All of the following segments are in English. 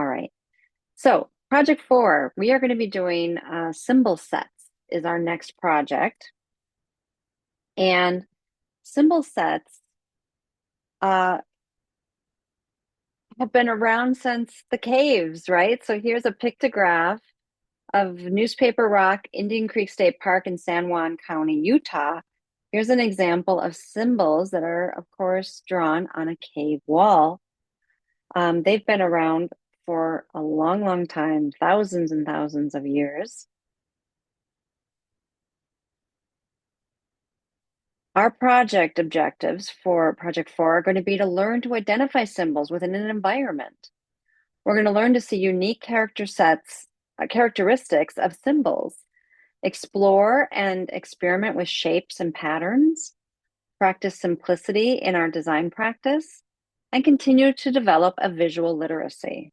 All right. So project 4, we are going to be doing symbol sets is our next project. And symbol sets uh, have been around since the caves, right? So here's a pictograph of Newspaper Rock, Indian Creek State Park in San Juan County, Utah. Here's an example of symbols that are, of course, drawn on a cave wall. They've been around for a long, long time, thousands and thousands of years. Our project objectives for Project 4 are going to be to learn to identify symbols within an environment. We're going to learn to see unique characteristics of symbols, explore and experiment with shapes and patterns, practice simplicity in our design practice, and continue to develop a visual literacy.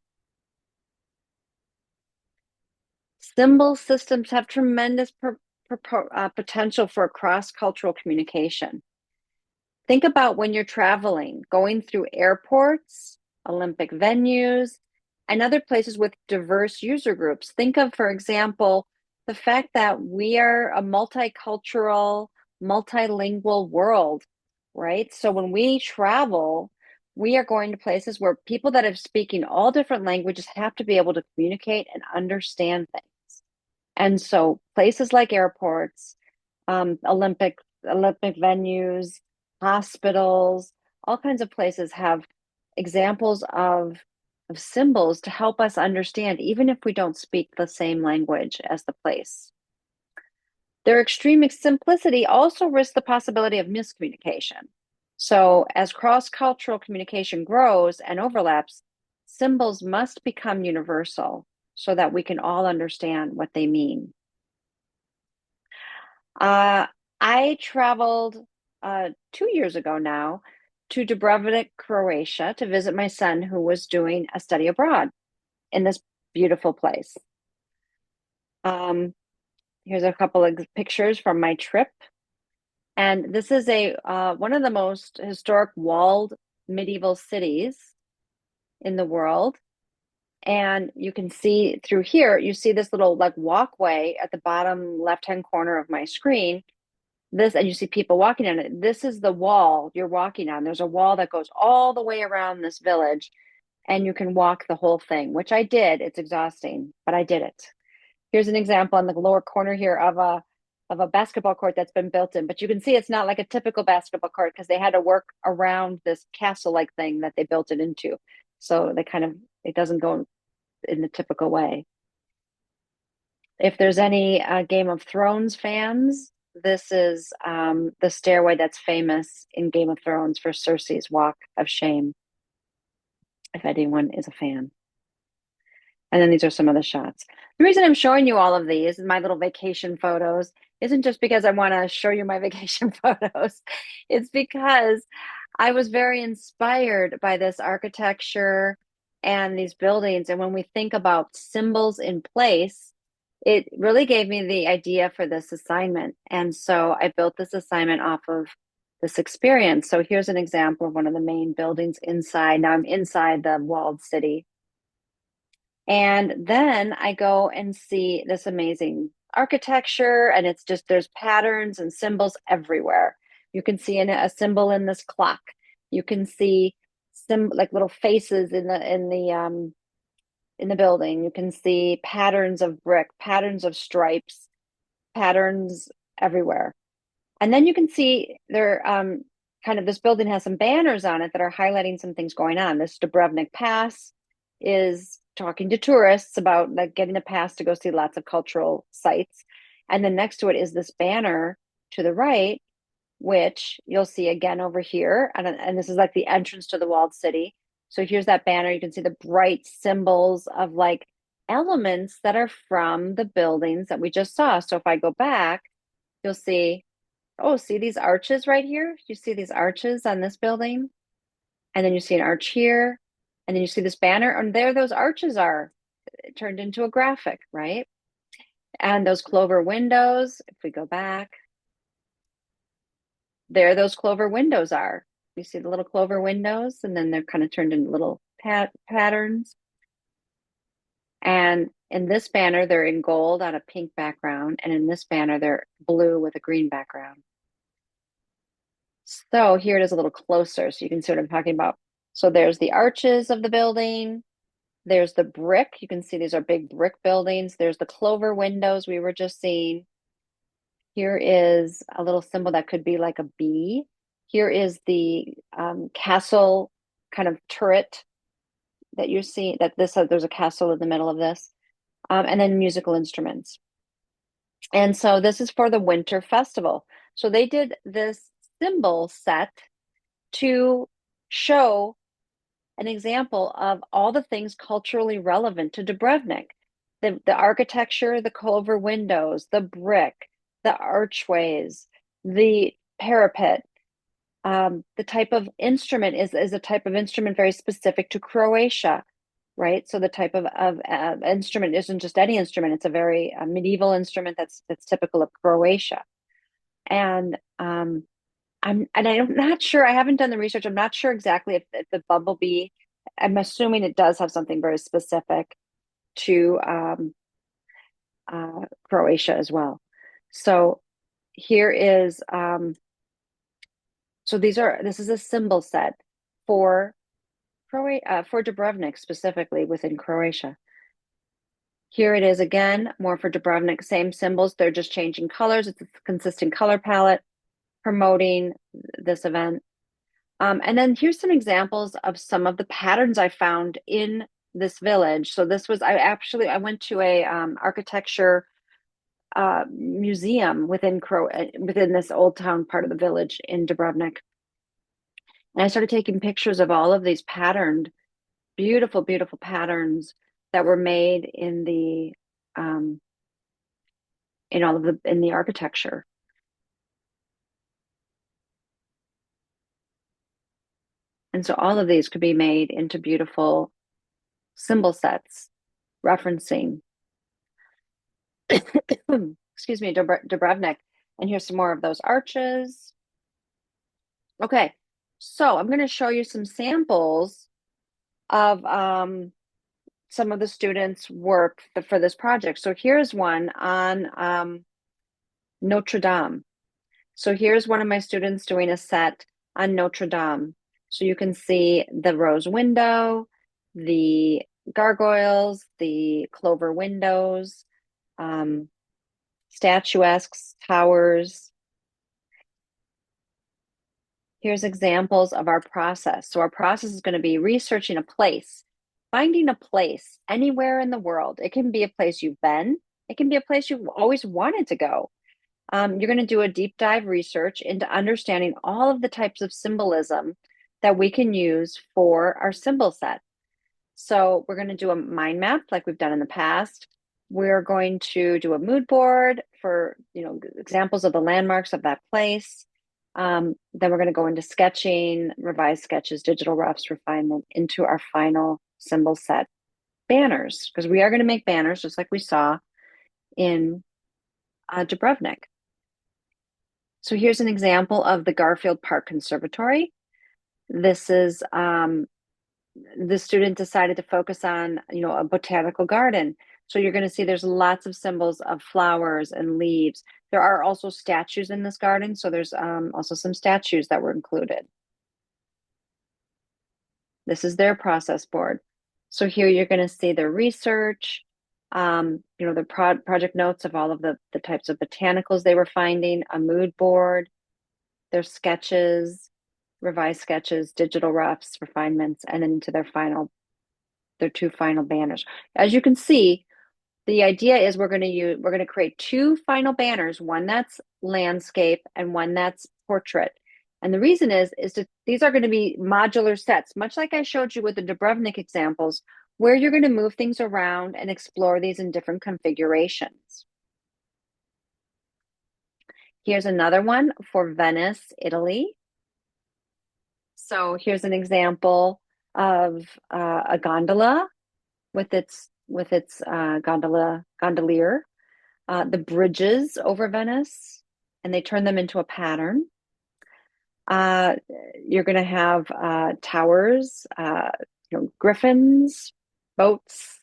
Symbol systems have tremendous potential for cross-cultural communication. Think about when you're traveling, going through airports, Olympic venues, and other places with diverse user groups. Think of, for example, the fact that we are a multicultural, multilingual world, right? So when we travel, we are going to places where people that are speaking all different languages have to be able to communicate and understand things. And so places like airports, Olympic venues, hospitals, all kinds of places have examples of symbols to help us understand, even if we don't speak the same language as the place. Their extreme simplicity also risks the possibility of miscommunication. So as cross-cultural communication grows and overlaps, symbols must become universal so that we can all understand what they mean. I traveled 2 years ago now to Dubrovnik, Croatia, to visit my son who was doing a study abroad in this beautiful place. Here's a couple of pictures from my trip. And this is one of the most historic walled medieval cities in the world. And you can see through here, you see this little like walkway at the bottom left-hand corner of my screen. And you see people walking on it. This is the wall you're walking on. There's a wall that goes all the way around this village, and you can walk the whole thing, which I did. It's exhausting, but I did it. Here's an example in the lower corner here of a basketball court that's been built in, but you can see it's not like a typical basketball court because they had to work around this castle-like thing that they built it into. So it doesn't go in the typical way. If there's any Game of Thrones fans, this is the stairway that's famous in Game of Thrones for Cersei's Walk of Shame, if anyone is a fan. And then these are some other shots. The reason I'm showing you all of these, my little vacation photos, isn't just because I want to show you my vacation photos. It's because I was very inspired by this architecture and these buildings. And when we think about symbols in place, it really gave me the idea for this assignment. And so I built this assignment off of this experience. So here's an example of one of the main buildings inside. Now I'm inside the walled city. And then I go and see this amazing architecture, and it's just there's patterns and symbols everywhere. You can see a symbol in this clock. You can see some like little faces in the building. You can see patterns of brick, patterns of stripes, patterns everywhere. And then you can see there this building has some banners on it that are highlighting some things going on. This Dubrovnik Pass is talking to tourists about like getting a pass to go see lots of cultural sites. And then next to it is this banner to the right, which you'll see again over here. And this is like the entrance to the walled city. So here's that banner. You can see the bright symbols of like elements that are from the buildings that we just saw. So if I go back, you'll see, oh, see these arches right here? You see these arches on this building? And then you see an arch here. And then you see this banner, and there those arches are turned into a graphic, right? And those clover windows, if we go back, there those clover windows are. You see the little clover windows, and then they're kind of turned into little patterns. And in this banner, they're in gold on a pink background. And in this banner, they're blue with a green background. So here it is a little closer so you can see what I'm talking about. So there's the arches of the building. There's the brick. You can see these are big brick buildings. There's the clover windows we were just seeing. Here is a little symbol that could be like a bee. Here is the castle kind of turret that you see, that there's a castle in the middle of this. And then musical instruments. And so this is for the Winter Festival. So they did this symbol set to show an example of all the things culturally relevant to Dubrovnik. The architecture, the clover windows, the brick, the archways, the parapet. The type of instrument is a type of instrument very specific to Croatia, right? So the type of instrument isn't just any instrument; it's a very medieval instrument that's typical of Croatia. And I'm not sure. I haven't done the research. I'm not sure exactly if the bumblebee. I'm assuming it does have something very specific to Croatia as well. So here is so this is a symbol set for for Dubrovnik specifically within Croatia. Here it is again, more for Dubrovnik, same symbols. They're just changing colors. It's a consistent color palette promoting this event. And then here's some examples of some of the patterns I found in this village. So this was, I went to a architecture museum within this old town part of the village in Dubrovnik. And I started taking pictures of all of these patterned, beautiful, beautiful patterns that were made in the in the architecture. And so all of these could be made into beautiful symbol sets referencing excuse me, Dubrovnik. And here's some more of those arches. Okay, so I'm going to show you some samples of some of the students' work for this project. So here's one on Notre Dame. So here's one of my students doing a set on Notre Dame. So you can see the rose window, the gargoyles, the clover windows, statuesques, towers. Here's examples of our process. So our process is going to be researching a place, finding a place anywhere in the world. It can be a place you've been. It can be a place you've always wanted to go. You're going to do a deep dive research into understanding all of the types of symbolism that we can use for our symbol set. So we're going to do a mind map like we've done in the past. We're going to do a mood board for, examples of the landmarks of that place. Then we're going to go into sketching, revised sketches, digital roughs, refinement into our final symbol set banners, because we are going to make banners just like we saw in Dubrovnik. So here's an example of the Garfield Park Conservatory. This is the student decided to focus on, a botanical garden. So you're going to see there's lots of symbols of flowers and leaves. There are also statues in this garden. So there's also some statues that were included. This is their process board. So here you're going to see their research, the project notes of all of the types of botanicals they were finding, a mood board, their sketches, revised sketches, digital roughs, refinements, and then into their two final banners. As you can see, the idea is we're going to create two final banners, one that's landscape and one that's portrait. And the reason is these are going to be modular sets, much like I showed you with the Dubrovnik examples, where you're going to move things around and explore these in different configurations. Here's another one for Venice, Italy. So here's an example of a gondola with its gondolier, the bridges over Venice, and they turn them into a pattern. You're going to have towers, griffins, boats,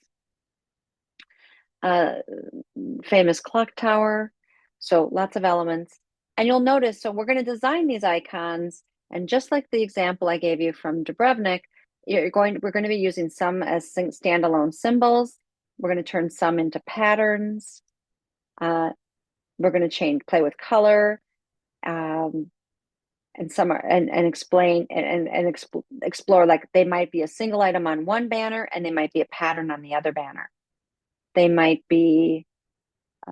uh, famous clock tower. So lots of elements. And you'll notice, so we're going to design these icons. And just like the example I gave you from Dubrovnik, we're going to be using some as standalone symbols. We're going to turn some into patterns. We're going to play with color, and some are, and explain and explore, like they might be a single item on one banner and they might be a pattern on the other banner. They might be,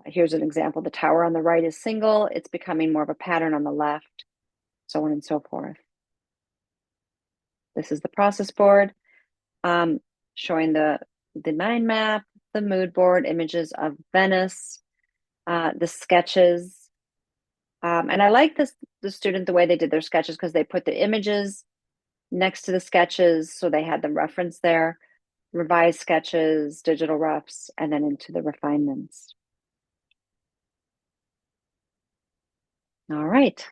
here's an example, the tower on the right is single, it's becoming more of a pattern on the left, so on and so forth. This is the process board, showing the mind map, the mood board, images of Venice, the sketches. And I like the student, the way they did their sketches, because they put the images next to the sketches, so they had them referenced there, revised sketches, digital roughs, and then into the refinements. All right.